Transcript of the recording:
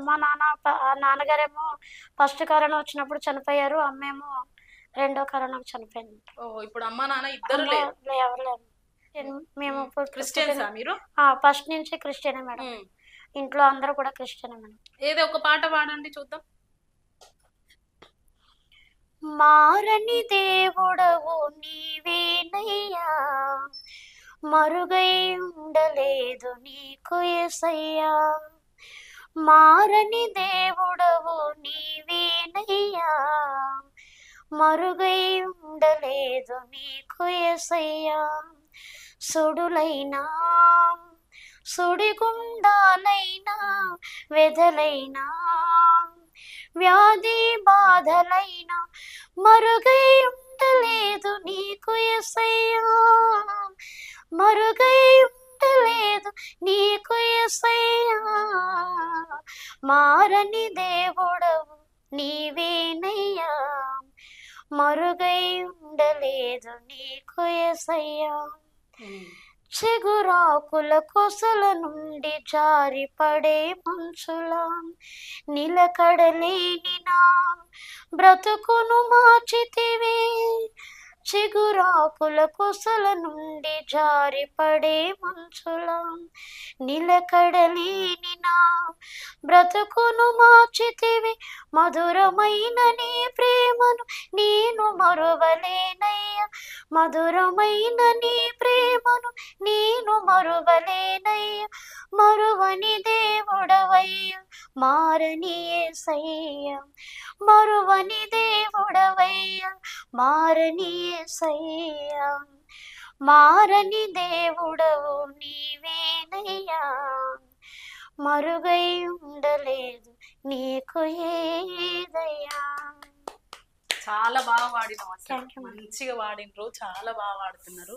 మా నాన్నగారేమో first corona వచ్చినప్పుడు చనిపోయారు. అమ్మేమో రెండో కరోనాకి చనిపోయింది. ఓహో! ఇప్పుడు అమ్మా, నాన్న ఇద్దరు అమ్మ లేరు. ఎవరు లేరు. మేము క్రిస్టియన్సా మీరు? ఫస్ట్ నుంచి క్రిస్టియనే మేడం. హ్మ్. ఇంట్లో అందరూ కూడా క్రిస్టియనే మేడం. ఏదో ఒక పాట పాడండి చూద్దాం. మారని దేవుడవు నీవేనయ్యా, మరుగై ఉండలేదు నీకు యేసయ్యా. మారని దేవుడవు నీవేనయ్యా, మరుగై ఉండలేదు నీకు యేసయ్యా. సుడులైనా సుడిగుండాలైనా వెదలైనా వ్యాధి బాధలైనా మరుగై ఉండలేదు నీకు యేసయ్యా, మరుగై ఉండలేదు నీకు యేసయ్యా. మారని దేవుడవు నీవేనయ్యా, మరుగై ఉండలేదు నీకు యేసయ్యా. చిగురాకుల కొసల నుండి జారిపడే మంచులా నిలకడలేని నా బ్రతుకును మార్చితివే. చిగురాకుల కొసల నుండి జారిపడే మంచులా నిలకడలేని నా బ్రతుకును మార్చితివే. మధురమైన నీ ప్రేమను నేను మరువలేనయ్యా, మధురమైన నీ ప్రేమను నేను మరువలేనయ్యా. మరువని దేవుడవయ్యా మారని యేసయ్యా, మరువని దేవుడవయ్యా మారని యేసయ్యా. మారని దేవుడవు నీవేనయ్యా, మరుగై ఉండలేదు నీకు ఏదయ్యా. చాలా బాగా పాడినావు అసలు. Thank you. మంచిగా పాడినరు, చాలా బాగా పాడుతున్నారు.